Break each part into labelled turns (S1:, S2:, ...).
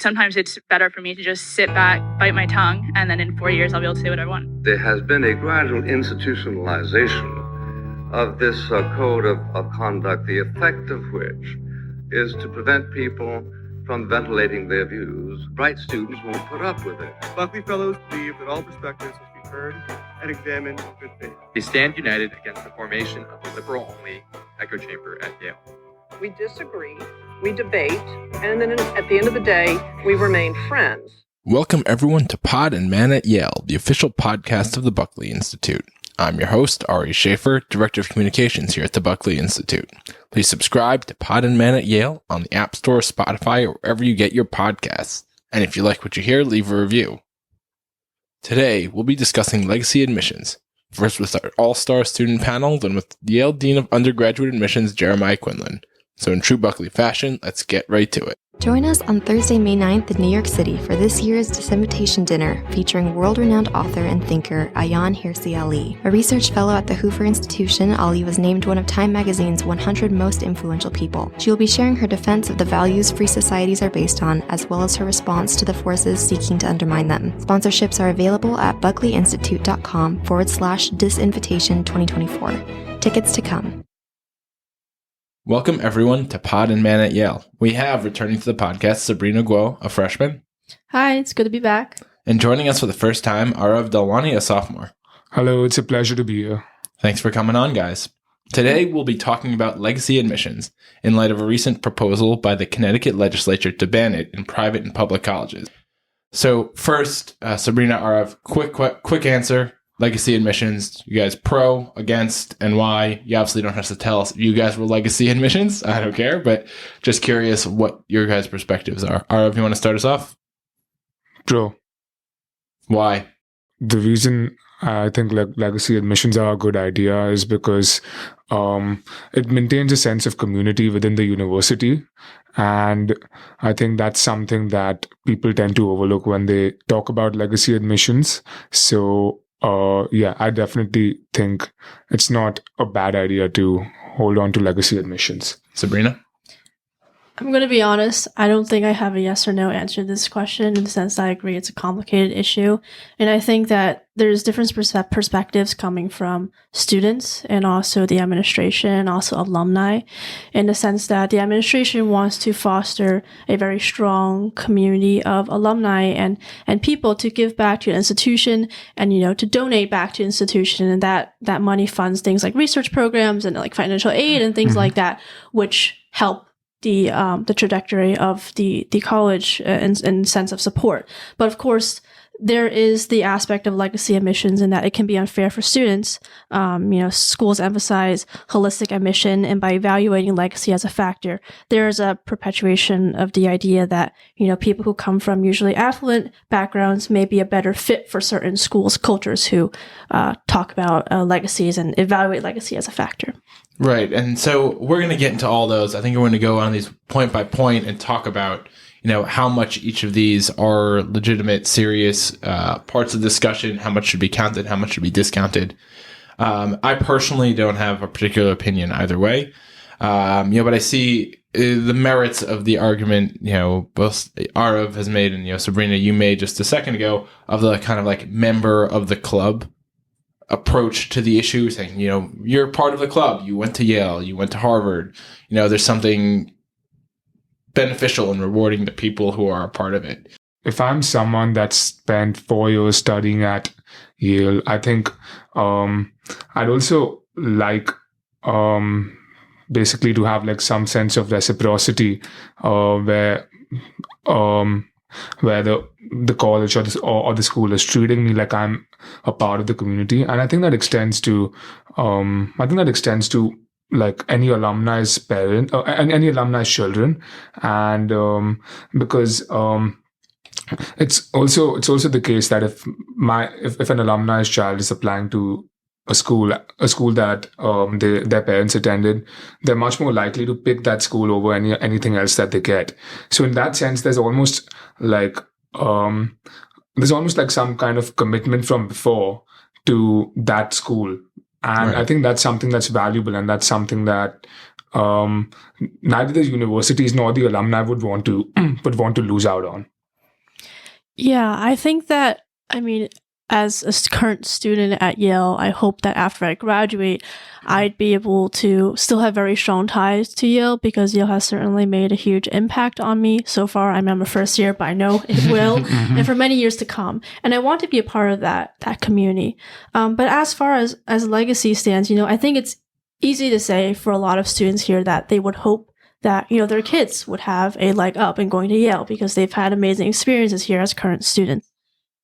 S1: Sometimes it's better for me to just sit back, bite my tongue, and then in 4 years I'll be able to say what I want.
S2: There has been a gradual institutionalization of this code of conduct, the effect of which is to prevent people from ventilating their views. Bright students won't put up with it.
S3: Buckley Fellows believe that all perspectives must be heard and examined in good faith.
S4: They stand united against the formation of the liberal-only echo chamber at Yale.
S5: We disagree, we debate, and then at the end of the day, we remain friends.
S6: Welcome everyone to Pod and Man at Yale, the official podcast of the Buckley Institute. I'm your host, Ari Schaefer, Director of Communications here at the Buckley Institute. Please subscribe to Pod and Man at Yale on the App Store, Spotify, or wherever you get your podcasts. And if you like what you hear, leave a review. Today, we'll be discussing legacy admissions. First with our all-star student panel, then with Yale Dean of Undergraduate Admissions, Jeremiah Quinlan. So in true Buckley fashion, let's get right to it.
S7: Join us on Thursday, May 9th in New York City for this year's Dissemination Dinner featuring world-renowned author and thinker Ayaan Hirsi Ali. A research fellow at the Hoover Institution, Ali was named one of Time magazine's 100 most influential people. She will be sharing her defense of the values free societies are based on, as well as her response to the forces seeking to undermine them. Sponsorships are available at buckleyinstitute.com/disinvitation 2024. Tickets to come.
S6: Welcome everyone to Pod and Man at Yale. We have, returning to the podcast, Sabrina Guo, a freshman.
S8: Hi, it's good to be back.
S6: And joining us for the first time, Arav Dalwani, a sophomore.
S9: Hello, it's a pleasure to be here.
S6: Thanks for coming on, guys. Today, we'll be talking about legacy admissions in light of a recent proposal by the Connecticut legislature to ban it in private and public colleges. So first, Sabrina, Arav, quick answer. Legacy admissions, you guys pro, against, and why? You obviously don't have to tell us if you guys were legacy admissions. I don't care, but just curious what your guys' perspectives are. Arav, you want to start us off?
S9: Pro.
S6: Why?
S9: The reason I think legacy admissions are a good idea is because it maintains a sense of community within the university. And I think that's something that people tend to overlook when they talk about legacy admissions. So I definitely think it's not a bad idea to hold on to legacy admissions.
S6: Sabrina?
S8: I'm going to be honest. I don't think I have a yes or no answer to this question in the sense that I agree it's a complicated issue. And I think that there's different perspectives coming from students and also the administration and also alumni, in the sense that the administration wants to foster a very strong community of alumni and people to give back to an institution and, to donate back to an institution. And that money funds things like research programs and like financial aid and things like that, which help the trajectory of the college in sense of support. But of course, there is the aspect of legacy admissions in that it can be unfair for students. Schools emphasize holistic admission, and by evaluating legacy as a factor, there is a perpetuation of the idea that, people who come from usually affluent backgrounds may be a better fit for certain schools, cultures who talk about legacies and evaluate legacy as a factor.
S6: Right. And so we're going to get into all those. I think we're going to go on these point by point and talk about, how much each of these are legitimate, serious parts of the discussion, how much should be counted, how much should be discounted. I personally don't have a particular opinion either way. But I see the merits of the argument, both Arav has made and, Sabrina, you made just a second ago, of the kind of like member of the club approach to the issue, saying, you're part of the club. You went to Yale, you went to Harvard. There's something beneficial and rewarding to people who are a part of it.
S9: If I'm someone that spent 4 years studying at Yale, I think I'd also like basically to have like some sense of reciprocity where the college or the school is treating me like I'm a part of the community. And I think that extends to like any alumni's parent and any alumni's children. And because it's also the case that if an alumni's child is applying to a school that their parents attended, they're much more likely to pick that school over anything else that they get. So in that sense, there's almost like some kind of commitment from before to that school. And right. I think that's something that's valuable, and that's something that neither the universities nor the alumni would want to lose out on.
S8: Yeah, I think that, I mean, as a current student at Yale, I hope that after I graduate, I'd be able to still have very strong ties to Yale, because Yale has certainly made a huge impact on me so far. I'm in my first year, but I know it will, and for many years to come. And I want to be a part of that community. But as far as legacy stands, I think it's easy to say for a lot of students here that they would hope that, their kids would have a leg up in going to Yale because they've had amazing experiences here as current students.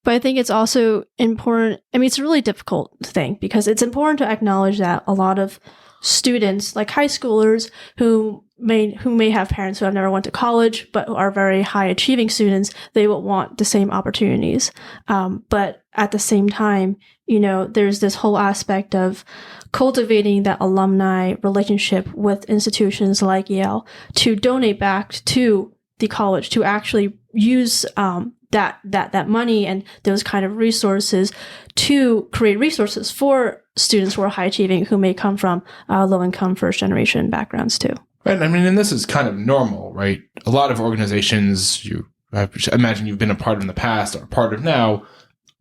S8: But I think it's also important. I mean, it's a really difficult thing because it's important to acknowledge that a lot of students, like high schoolers who may have parents who have never went to college but are very high achieving students, they will want the same opportunities. But at the same time, there's this whole aspect of cultivating that alumni relationship with institutions like Yale to donate back to the college, to actually use that money and those kind of resources to create resources for students who are high achieving, who may come from low income first generation backgrounds too.
S6: Right. I mean, and this is kind of normal, right? A lot of organizations I imagine you've been a part of in the past or a part of now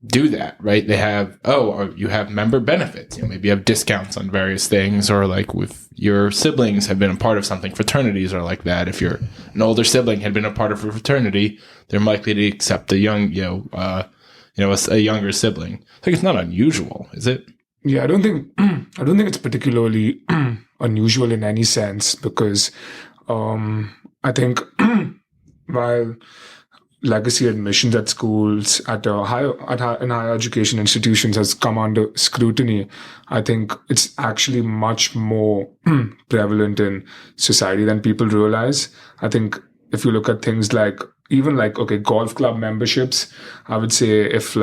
S6: do that, right? They have, or you have member benefits. Maybe you have discounts on various things, or like with your siblings have been a part of something. Fraternities are like that. If you're an older sibling had been a part of a fraternity, they're likely to accept a young, a younger sibling. I think it's not unusual, is it?
S9: Yeah, I don't think it's particularly unusual in any sense, because I think while legacy admissions at schools, in higher education institutions has come under scrutiny, I think it's actually much more prevalent in society than people realize. I think if you look at things like, even like, golf club memberships, I would say if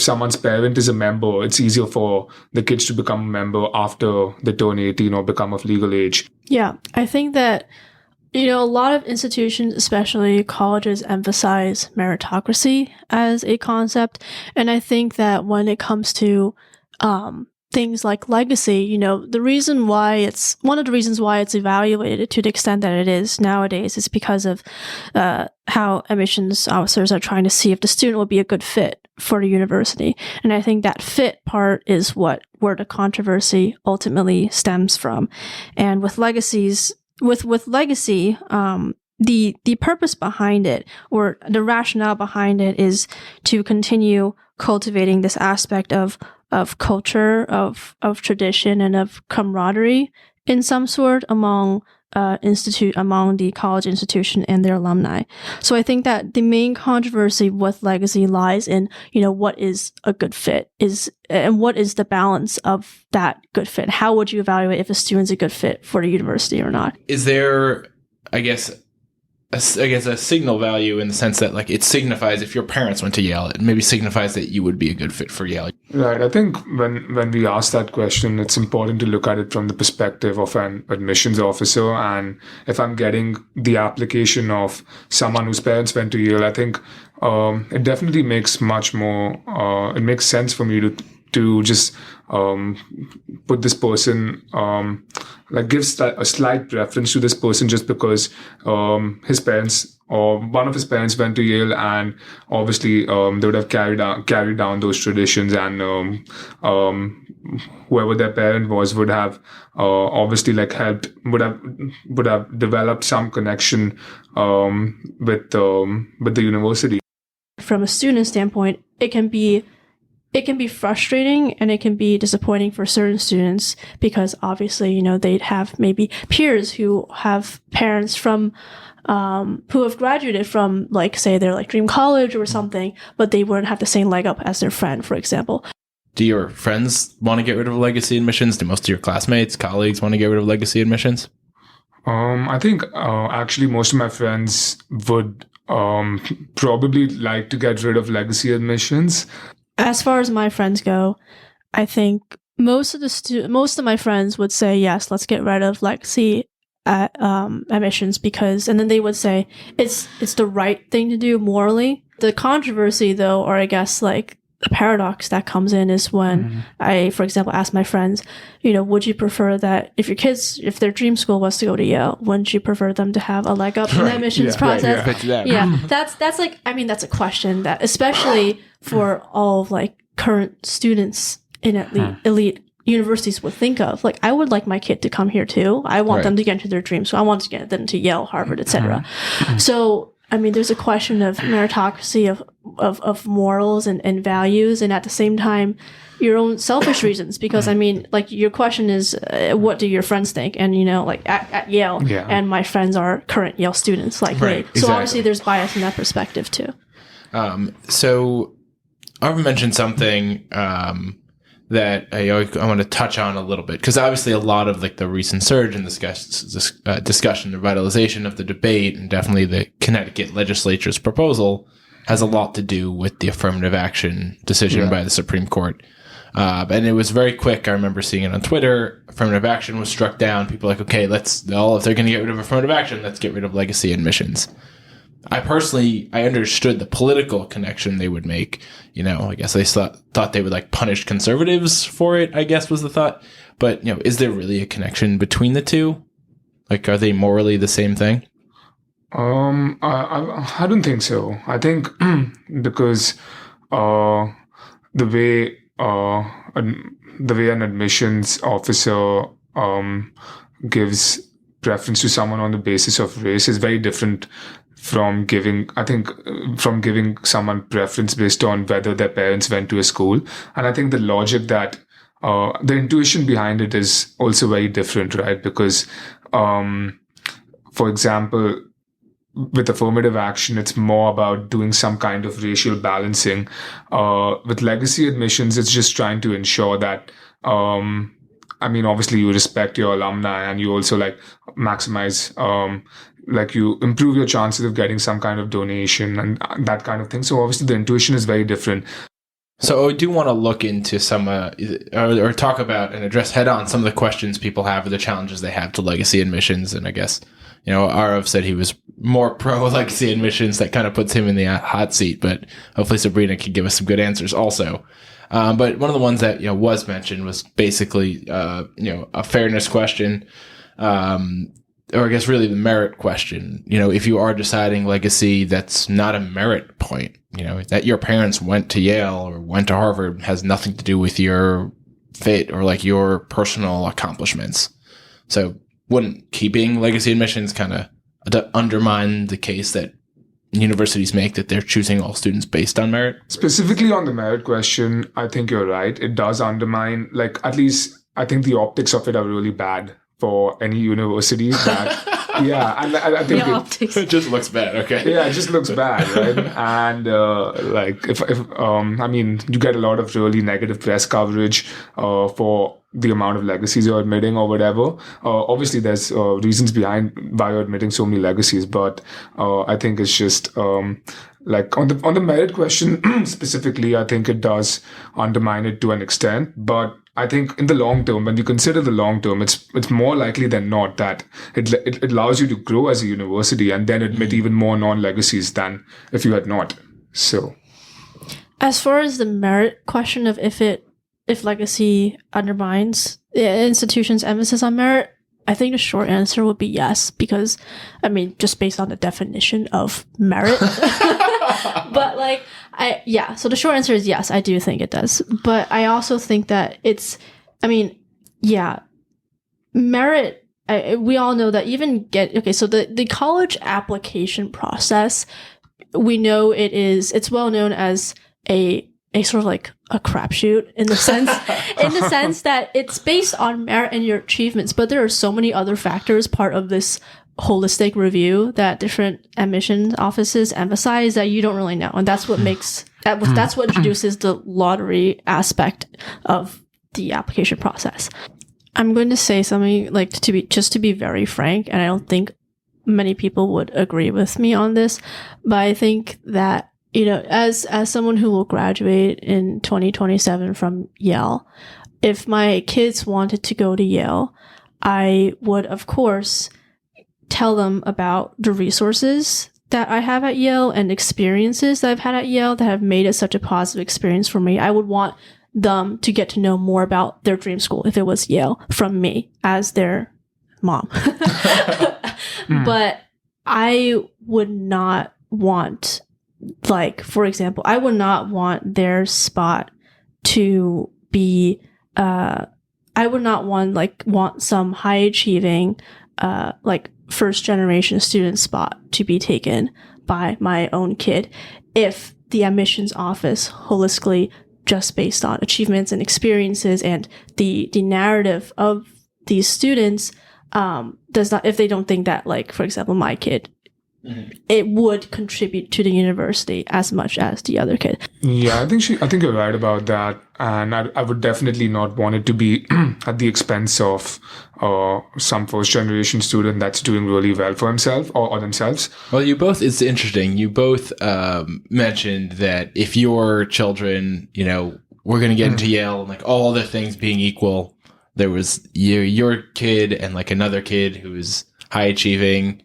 S9: someone's parent is a member, it's easier for the kids to become a member after they turn 18 or become of legal age.
S8: Yeah, I think that a lot of institutions, especially colleges, emphasize meritocracy as a concept. And I think that when it comes to things like legacy, one of the reasons why it's evaluated to the extent that it is nowadays is because of how admissions officers are trying to see if the student will be a good fit for the university. And I think that fit part is where the controversy ultimately stems from. And with legacies, with legacy, the purpose behind it, or the rationale behind it, is to continue cultivating this aspect of culture, of tradition, and of camaraderie in some sort among the college institution and their alumni. So I think that the main controversy with legacy lies in, what is a good fit and what is the balance of that good fit. How would you evaluate if a student's a good fit for the university or not?
S6: Is there, I guess, a signal value in the sense that, like, it signifies if your parents went to Yale, it maybe signifies that you would be a good fit for Yale?
S9: Right. I think when we ask that question, it's important to look at it from the perspective of an admissions officer. And if I'm getting the application of someone whose parents went to Yale, I think it definitely makes much more, it makes sense for me to just put this person, gives a slight preference to this person just because his parents or one of his parents went to Yale, and obviously they would have carried down those traditions, and whoever their parent was would have obviously helped, would have developed some connection with the university.
S8: From a student standpoint, it can be frustrating and it can be disappointing for certain students because obviously, they'd have maybe peers who have parents from who have graduated from, say, their dream college or something, but they wouldn't have the same leg up as their friend, for example.
S6: Do your friends want to get rid of legacy admissions? Do most of your classmates, colleagues want to get rid of legacy admissions?
S9: I think actually most of my friends would probably like to get rid of legacy admissions.
S8: As far as my friends go, I think most of my friends would say, yes, let's get rid of legacy admissions, and then they would say it's the right thing to do morally. The controversy, though, or I guess the paradox that comes in is when I, for example, ask my friends, would you prefer that if their dream school was to go to Yale, wouldn't you prefer them to have a leg up in the admissions process? That's like, that's a question that, especially for all of like current students in elite universities would think of. Like, I would like my kid to come here too. I want them to get into their dream school. I want to get them to Yale, Harvard, etc. So, there's a question of meritocracy, of morals and values, and at the same time, your own selfish reasons. Because like your question is, what do your friends think? And like at Yale, and my friends are current Yale students, like me. So obviously, there's bias in that perspective too.
S6: So Arv mentioned something that I want to touch on a little bit, because obviously a lot of like the recent surge in discussion, the revitalization of the debate, and definitely the Connecticut legislature's proposal has a lot to do with the affirmative action decision by the Supreme Court. And it was very quick. I remember seeing it on Twitter. Affirmative action was struck down. People were like, okay, if they're going to get rid of affirmative action, let's get rid of legacy admissions. I understood the political connection they would make. I guess they thought they would like punish conservatives for it, I guess was the thought. But, is there really a connection between the two? Like, are they morally the same thing?
S9: I don't think so. I think because the way an admissions officer gives preference to someone on the basis of race is very different from giving someone preference based on whether their parents went to a school. And I think the logic that the intuition behind it is also very different, right? Because, for example, with affirmative action, it's more about doing some kind of racial balancing. With legacy admissions, it's just trying to ensure that, obviously you respect your alumni and you also like maximize, you improve your chances of getting some kind of donation and that kind of thing. So obviously the intuition is very different.
S6: So I do want to look into some, or talk about and address head on some of the questions people have or the challenges they have to legacy admissions. And I guess, Arav said he was more pro legacy admissions. That kind of puts him in the hot seat, but hopefully Sabrina can give us some good answers also. But one of the ones that, was mentioned was basically, a fairness question, or I guess really the merit question. If you are deciding legacy, that's not a merit point. That your parents went to Yale or went to Harvard has nothing to do with your fit or like your personal accomplishments. So wouldn't keeping legacy admissions kind of undermine the case that universities make that they're choosing all students based on merit?
S9: Specifically on the merit question, I think you're right. It does undermine, at least I think the optics of it are really bad for any university. And I think
S6: it just looks bad. Okay.
S9: Yeah, it just looks bad, right? And if you get a lot of really negative press coverage for the amount of legacies you're admitting or whatever. Obviously, there's reasons behind why you're admitting so many legacies, but I think it's just on the merit question specifically, I think it does undermine it to an extent, but I think in the long term, when you consider the long term, it's more likely than not that it allows you to grow as a university and then admit even more non-legacies than if you had not. So,
S8: as far as the merit question of if legacy undermines the institution's emphasis on merit, I think the short answer would be yes, because just based on the definition of merit. But so the short answer is yes, I do think it does. But I also think that merit, we all know that so the college application process, we know it's well known as a sort of like a crapshoot in the sense that it's based on merit and your achievements, but there are so many other factors part of this holistic review that different admissions offices emphasize that you don't really know, and that's what that's what introduces the lottery aspect of the application process. I'm going to say something to be very frank, and I don't think many people would agree with me on this, but I think that as someone who will graduate in 2027 from Yale, if my kids wanted to go to Yale, I would, of course, tell them about the resources that I have at Yale and experiences that I've had at Yale that have made it such a positive experience for me. I would want them to get to know more about their dream school if it was Yale from me as their mom. But I would not want, like, for example, I would not want their spot to be, I would not want some high achieving, like first generation student spot to be taken by my own kid if the admissions office holistically just based on achievements and experiences and the narrative of these students does not, if they don't think that, like, for example, my kid, it would contribute to the university as much as the other kid.
S9: Yeah, I think you're right about that, and I would definitely not want it to be at the expense of some first generation student that's doing really well for himself or themselves.
S6: Well, it's interesting. You both mentioned that if your children, were going to get into Yale, and like all other things being equal, there was your kid and like another kid who was high achieving.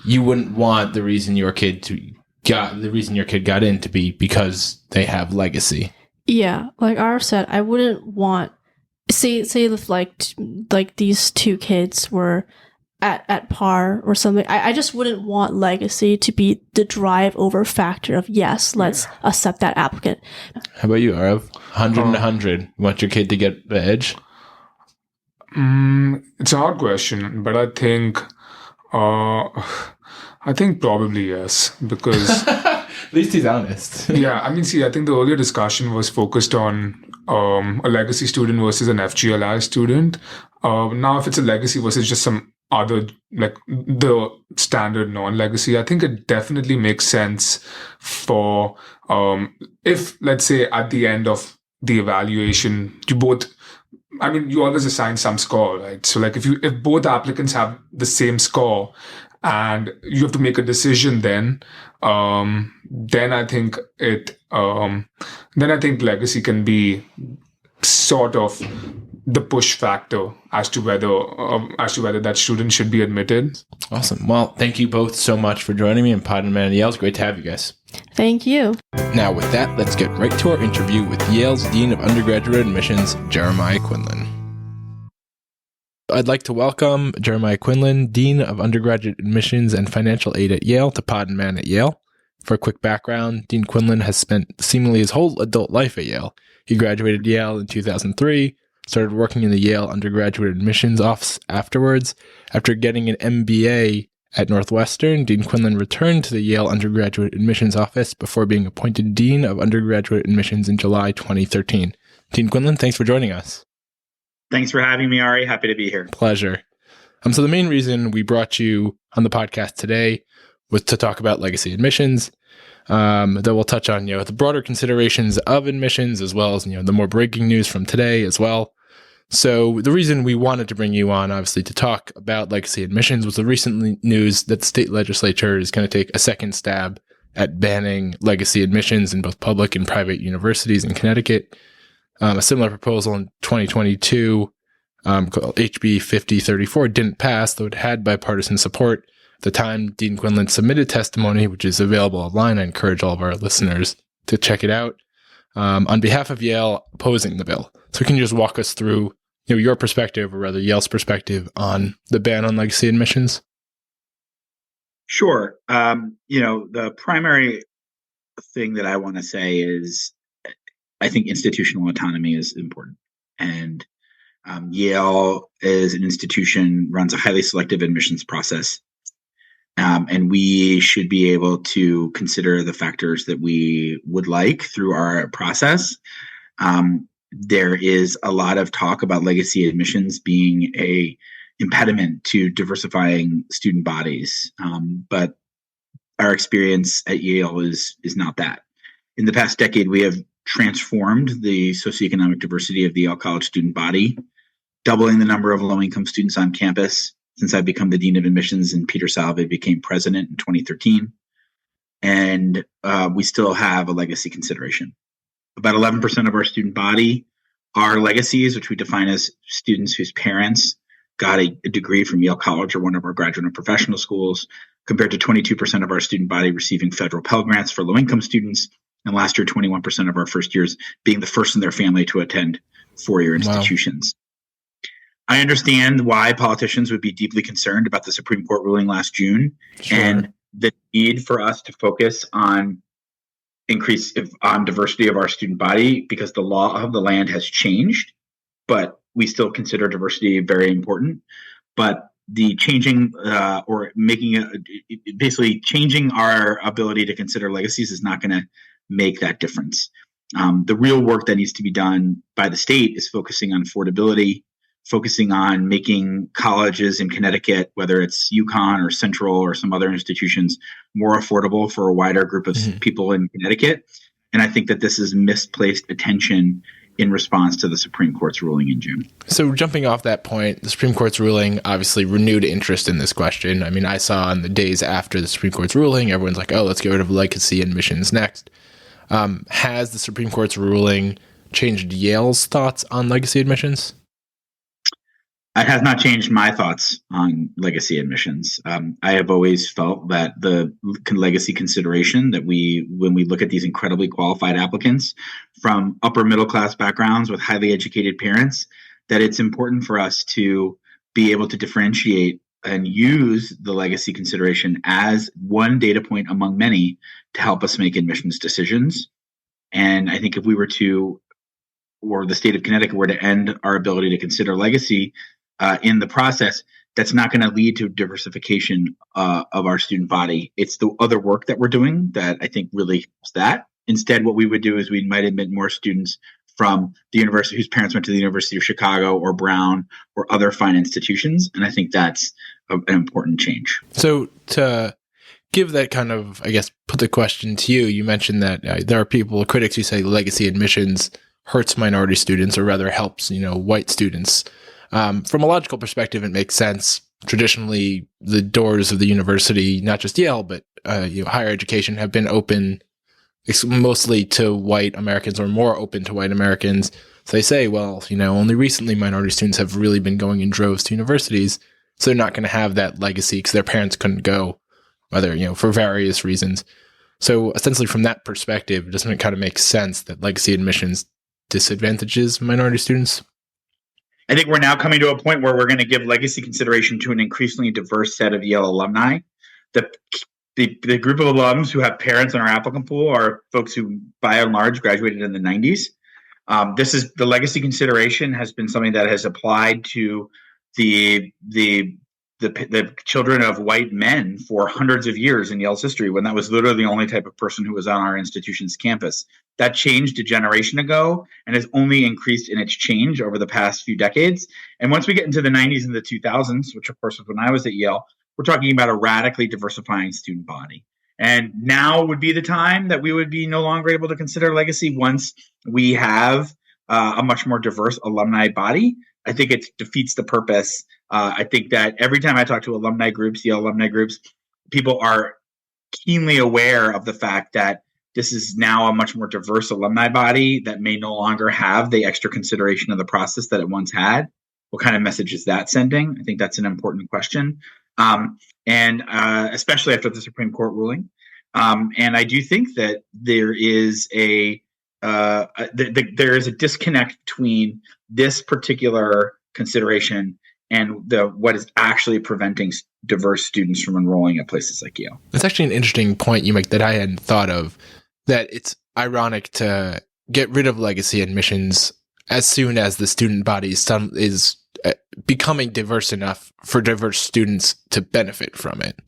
S6: You wouldn't want the reason your kid got in to be because they have legacy. Yeah,
S8: like Arav said, I wouldn't want say if like these two kids were at par or something. I just wouldn't want legacy to be the drive over factor of yes, let's accept that applicant.
S6: How about you, Arav? 100 and 100. You want your kid to get the edge?
S9: It's a hard question, but I think probably yes, because
S6: at least he's honest.
S9: Yeah, I think the earlier discussion was focused on a legacy student versus an FGLI student. Now, if it's a legacy versus just some other, like the standard non-legacy, I think it definitely makes sense for if, let's say, at the end of the evaluation, you always assign some score, right? So like if both applicants have the same score and you have to make a decision then I think legacy can be sort of the push factor as to whether that student should be admitted.
S6: Awesome. Well, thank you both so much for joining me in Pod and Man at Yale. It's great to have you guys.
S8: Thank you.
S6: Now, with that, let's get right to our interview with Yale's Dean of Undergraduate Admissions, Jeremiah Quinlan. I'd like to welcome Jeremiah Quinlan, Dean of Undergraduate Admissions and Financial Aid at Yale, to Pod and Man at Yale. For a quick background, Dean Quinlan has spent seemingly his whole adult life at Yale. He graduated Yale in 2003, started working in the Yale Undergraduate Admissions Office afterwards. After getting an MBA at Northwestern, Dean Quinlan returned to the Yale Undergraduate Admissions Office before being appointed Dean of Undergraduate Admissions in July 2013. Dean Quinlan, thanks for joining us.
S10: Thanks for having me, Ari. Happy to be here.
S6: Pleasure. So the main reason we brought you on the podcast today was to talk about legacy admissions. That we'll touch on, the broader considerations of admissions, as well as, the more breaking news from today as well. So the reason we wanted to bring you on, obviously, to talk about legacy admissions was the recent news that the state legislature is going to take a second stab at banning legacy admissions in both public and private universities in Connecticut. A similar proposal in 2022 called HB 5034 didn't pass, though it had bipartisan support. At the time, Dean Quinlan submitted testimony, which is available online. I encourage all of our listeners to check it out, on behalf of Yale opposing the bill. So can you just walk us through your perspective, or rather Yale's perspective, on the ban on legacy admissions?
S10: Sure. The primary thing that I want to say is I think institutional autonomy is important. And Yale, as an institution, runs a highly selective admissions process. And we should be able to consider the factors that we would like through our process. There is a lot of talk about legacy admissions being a impediment to diversifying student bodies. But our experience at Yale is not that. In the past decade, we have transformed the socioeconomic diversity of the Yale College student body, doubling the number of low-income students on campus since I've become the Dean of Admissions and Peter Salve became president in 2013. And we still have a legacy consideration. About 11% of our student body are legacies, which we define as students whose parents got a degree from Yale College or one of our graduate and professional schools. compared to 22% of our student body receiving federal Pell Grants for low-income students, and last year 21% of our first years being the first in their family to attend four-year institutions. I understand why politicians would be deeply concerned about the Supreme Court ruling last June and the need for us to focus on diversity of our student body, because the law of the land has changed, but we still consider diversity very important. But the changing basically changing our ability to consider legacies is not going to make that difference. The real work that needs to be done by the state is focusing on affordability, focusing on making colleges in Connecticut, whether it's UConn or Central or some other institutions, more affordable for a wider group of people in Connecticut. And I think that this is misplaced attention in response to the Supreme Court's ruling in June.
S6: So jumping off that point, the Supreme Court's ruling obviously renewed interest in this question. I mean, I saw in the days after the Supreme Court's ruling, everyone's like, oh, let's get rid of legacy admissions next. Has the Supreme Court's ruling changed Yale's thoughts on legacy admissions?
S10: It has not changed my thoughts on legacy admissions. I have always felt that the legacy consideration that when we look at these incredibly qualified applicants from upper middle class backgrounds with highly educated parents, that it's important for us to be able to differentiate and use the legacy consideration as one data point among many to help us make admissions decisions. And I think if we were to, or the state of Connecticut were to end our ability to consider legacy in the process, that's not going to lead to diversification of our student body. It's the other work that we're doing that I think really helps that. Instead, what we would do is we might admit more students from the university whose parents went to the University of Chicago or Brown or other fine institutions. And I think that's an important change.
S6: So to give that kind of, I guess, put the question to you, you mentioned that there are critics who say legacy admissions hurts minority students, or rather helps, white students. From a logical perspective, it makes sense. Traditionally, the doors of the university, not just Yale, but higher education, have been open mostly to white Americans, or more open to white Americans. So they say, well, only recently minority students have really been going in droves to universities, so they're not going to have that legacy because their parents couldn't go, whether, for various reasons. So essentially, from that perspective, doesn't it kind of make sense that legacy admissions disadvantages minority students?
S10: I think we're now coming to a point where we're going to give legacy consideration to an increasingly diverse set of Yale alumni. The group of alums who have parents in our applicant pool are folks who, by and large, graduated in the 90s. The legacy consideration has been something that has applied to the children of white men for hundreds of years in Yale's history, when that was literally the only type of person who was on our institution's campus. That changed a generation ago and has only increased in its change over the past few decades. And once we get into the 90s and the 2000s, which of course was when I was at Yale, we're talking about a radically diversifying student body. And now would be the time that we would be no longer able to consider legacy once we have a much more diverse alumni body. I think it defeats the purpose. I think that every time I talk to alumni groups, Yale alumni groups, people are keenly aware of the fact that this is now a much more diverse alumni body that may no longer have the extra consideration of the process that it once had. What kind of message is that sending? I think that's an important question. And especially after the Supreme Court ruling. And I do think that there is there is a disconnect between this particular consideration and what is actually preventing diverse students from enrolling at places like Yale.
S6: That's actually an interesting point you make that I hadn't thought of, that it's ironic to get rid of legacy admissions as soon as the student body is becoming diverse enough for diverse students to benefit from it.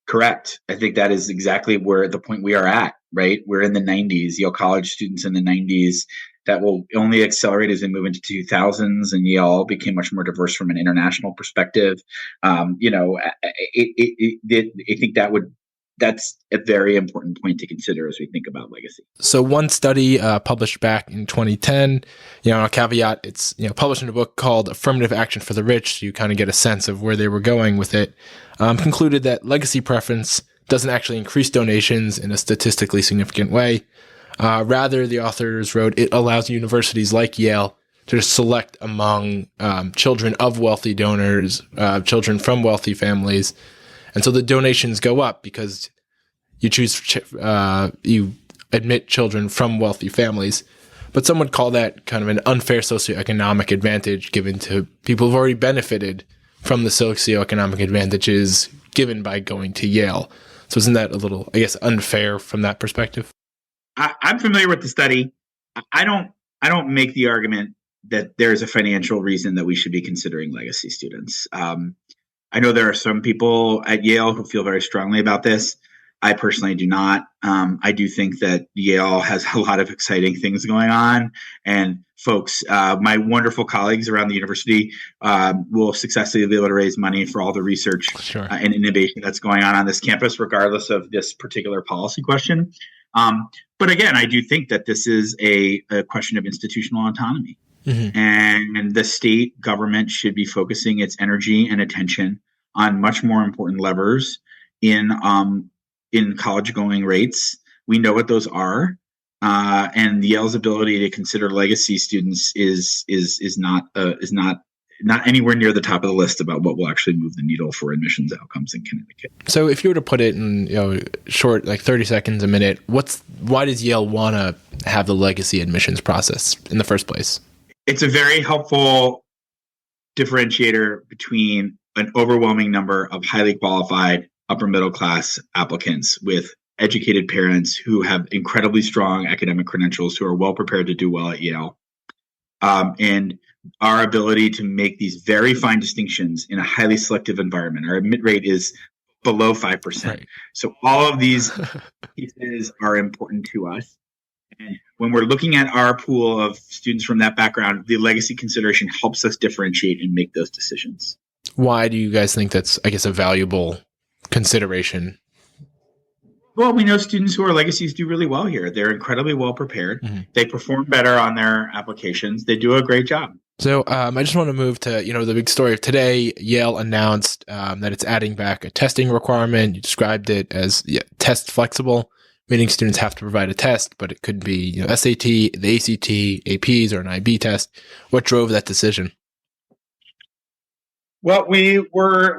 S10: Correct. I think that is exactly where the point we are at, right? We're in the 90s, Yale College students in the 90s. That will only accelerate as we move into 2000s, and Yale became much more diverse from an international perspective. I think that's a very important point to consider as we think about legacy.
S6: So one study published back in 2010, a caveat, it's published in a book called Affirmative Action for the Rich, so you kind of get a sense of where they were going with it, concluded that legacy preference doesn't actually increase donations in a statistically significant way. Rather, the authors wrote, it allows universities like Yale to just select among children of wealthy donors, children from wealthy families. And so the donations go up because you you admit children from wealthy families. But some would call that kind of an unfair socioeconomic advantage given to people who've already benefited from the socioeconomic advantages given by going to Yale. So isn't that a little, I guess, unfair from that perspective?
S10: I'm familiar with the study. I don't make the argument that there's a financial reason that we should be considering legacy students. I know there are some people at Yale who feel very strongly about this. I personally do not. I do think that Yale has a lot of exciting things going on, and folks, my wonderful colleagues around the university will successfully be able to raise money for all the research and innovation that's going on this campus, regardless of this particular policy question. But again, I do think that this is a question of institutional autonomy. Mm-hmm. And the state government should be focusing its energy and attention on much more important levers in college going rates. We know what those are, and Yale's ability to consider legacy students is not anywhere near the top of the list about what will actually move the needle for admissions outcomes in Connecticut.
S6: So, if you were to put it in short, like 30 seconds, a minute, why does Yale want to have the legacy admissions process in the first place?
S10: It's a very helpful differentiator between an overwhelming number of highly qualified upper middle class applicants with educated parents who have incredibly strong academic credentials, who are well prepared to do well at Yale, and our ability to make these very fine distinctions in a highly selective environment. Our admit rate is below 5%. Right. So all of these pieces are important to us. And when we're looking at our pool of students from that background, the legacy consideration helps us differentiate and make those decisions.
S6: Why do you guys think that's, I guess, a valuable consideration?
S10: Well, we know students who are legacies do really well here. They're incredibly well prepared. Mm-hmm. They perform better on their applications. They do a great job. So
S6: I just want to move to, the big story of today. Yale announced that it's adding back a testing requirement. You described it as test flexible, meaning students have to provide a test, but it could be SAT, the ACT, APs, or an IB test. What drove that decision?
S10: Well, we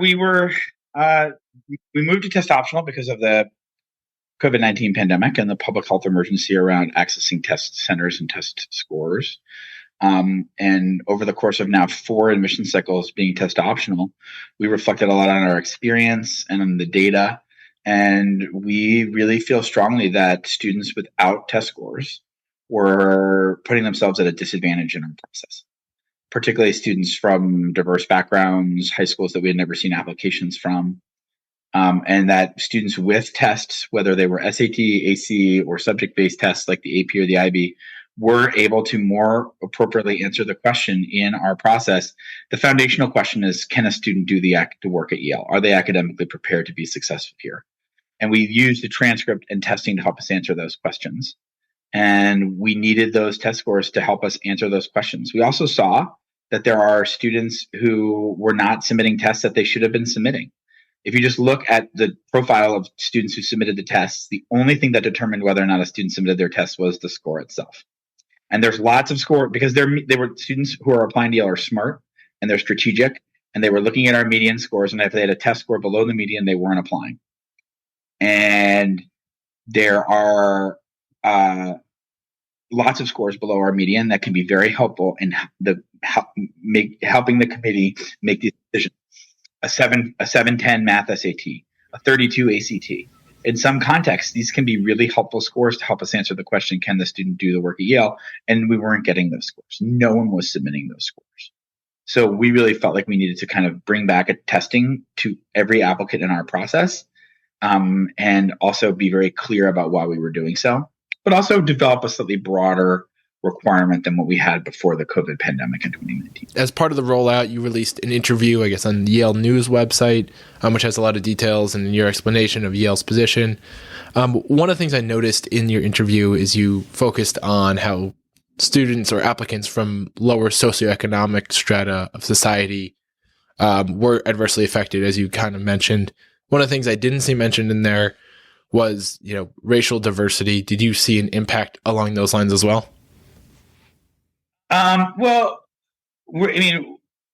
S10: moved to test optional because of the COVID-19 pandemic and the public health emergency around accessing test centers and test scores. And over the course of now 4 admission cycles being test optional, we reflected a lot on our experience and on the data. And we really feel strongly that students without test scores were putting themselves at a disadvantage in our process, particularly students from diverse backgrounds, high schools that we had never seen applications from. And that students with tests, whether they were SAT, AC, or subject-based tests like the AP or the IB, were able to more appropriately answer the question in our process. The foundational question is, can a student do the work at Yale? Are they academically prepared to be successful here? And we used the transcript and testing to help us answer those questions. And we needed those test scores to help us answer those questions. We also saw that there are students who were not submitting tests that they should have been submitting. If you just look at the profile of students who submitted the tests, the only thing that determined whether or not a student submitted their test was the score itself. And there's lots of score because they were students who are applying to Yale are smart and they're strategic, and they were looking at our median scores, and if they had a test score below the median, they weren't applying. And there are lots of scores below our median that can be very helpful in helping the committee make these decisions. A 710 math SAT, a 32 ACT. In some contexts, these can be really helpful scores to help us answer the question, can the student do the work at Yale? And we weren't getting those scores. No one was submitting those scores. So we really felt like we needed to kind of bring back a testing to every applicant in our process, and also be very clear about why we were doing so, but also develop a slightly broader requirement than what we had before the COVID pandemic in 2019.
S6: As part of the rollout, you released an interview, I guess, on the Yale News website, which has a lot of details and your explanation of Yale's position. One of the things I noticed in your interview is you focused on how students or applicants from lower socioeconomic strata of society were adversely affected, as you kind of mentioned. One of the things I didn't see mentioned in there was, racial diversity. Did you see an impact along those lines as well?
S10: Well,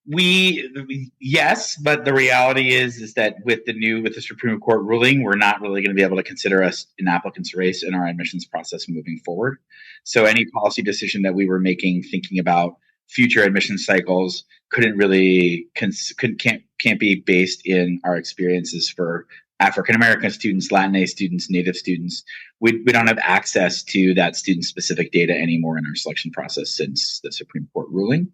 S10: Yes, but the reality is that with the Supreme Court ruling, we're not really going to be able to consider us an applicant's race in our admissions process moving forward. So any policy decision that we were making, thinking about future admission cycles, can't be based in our experiences for African American students, Latinx students, Native students. We don't have access to that student-specific data anymore in our selection process since the Supreme Court ruling.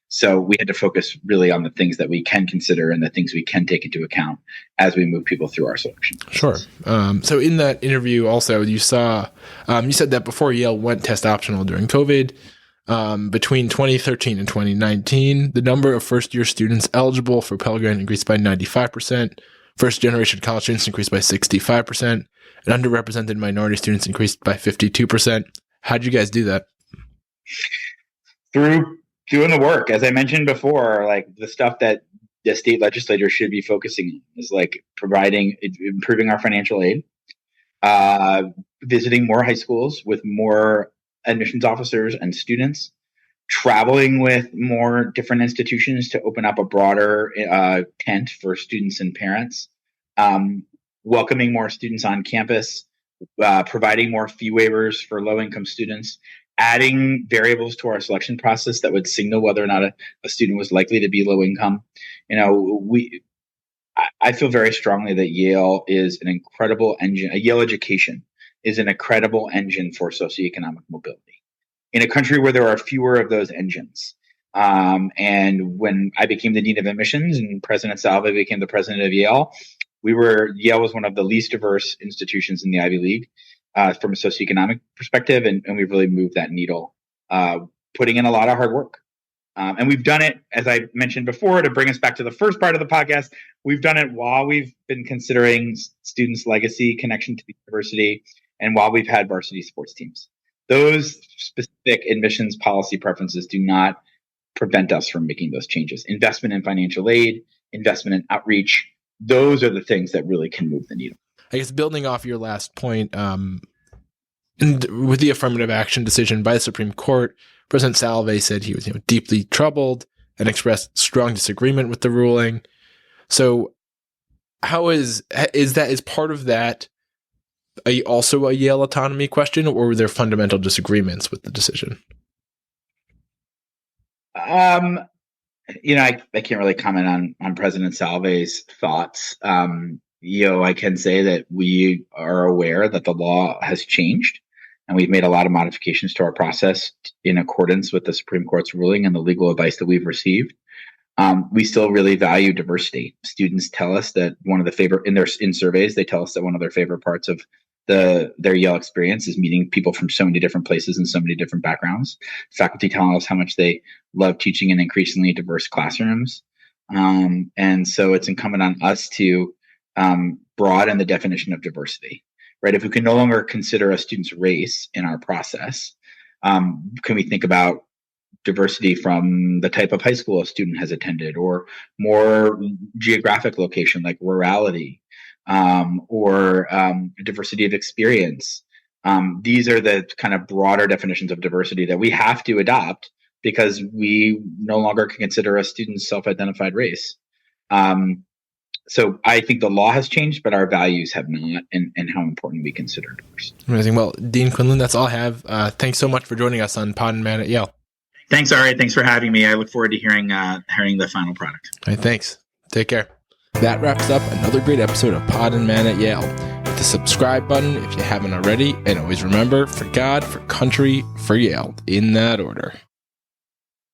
S10: So we had to focus really on the things that we can consider and the things we can take into account as we move people through our selection process.
S6: Sure. So in that interview also, you said that before Yale went test optional during COVID, between 2013 and 2019, the number of first-year students eligible for Pell Grant increased by 95%, first-generation college students increased by 65%, and underrepresented minority students increased by 52%. How'd you guys do that?
S10: Through doing the work. As I mentioned before, like the stuff that the state legislature should be focusing on is like improving our financial aid, visiting more high schools with more admissions officers and students, traveling with more different institutions to open up a broader tent for students and parents, welcoming more students on campus, providing more fee waivers for low-income students, adding variables to our selection process that would signal whether or not a student was likely to be low income. I feel very strongly that Yale is an incredible engine. A Yale education is an incredible engine for socioeconomic mobility in a country where there are fewer of those engines. And when I became the dean of admissions and President Salve became the president of Yale, Yale was one of the least diverse institutions in the Ivy League. From a socioeconomic perspective, and we've really moved that needle, putting in a lot of hard work. And we've done it, as I mentioned before, to bring us back to the first part of the podcast, we've done it while we've been considering students' legacy, connection to the university, and while we've had varsity sports teams. Those specific admissions policy preferences do not prevent us from making those changes. Investment in financial aid, investment in outreach, those are the things that really can move the needle.
S6: I guess building off your last point, and with the affirmative action decision by the Supreme Court, President Salve said he was deeply troubled and expressed strong disagreement with the ruling. So how is part of that also a Yale autonomy question, or were there fundamental disagreements with the decision?
S10: I can't really comment on President Salve's thoughts. I can say that we are aware that the law has changed, and we've made a lot of modifications to our process in accordance with the Supreme Court's ruling and the legal advice that we've received. We still really value diversity. Students tell us that in surveys, they tell us that one of their favorite parts of their Yale experience is meeting people from so many different places and so many different backgrounds. Faculty telling us how much they love teaching in increasingly diverse classrooms. And so it's incumbent on us to broaden the definition of diversity, right? If we can no longer consider a student's race in our process, can we think about diversity from the type of high school a student has attended, or more geographic location like rurality, or diversity of experience? These are the kind of broader definitions of diversity that we have to adopt because we no longer can consider a student's self-identified race. So I think the law has changed, but our values have not, and how important we consider diversity.
S6: Amazing. Well, Dean Quinlan, that's all I have. Thanks so much for joining us on Pod and Man at Yale.
S10: Thanks, Ari. Thanks for having me. I look forward to hearing the final product.
S6: All right, thanks. Take care. That wraps up another great episode of Pod and Man at Yale. Hit the subscribe button if you haven't already, and always remember, for God, for country, for Yale, in that order.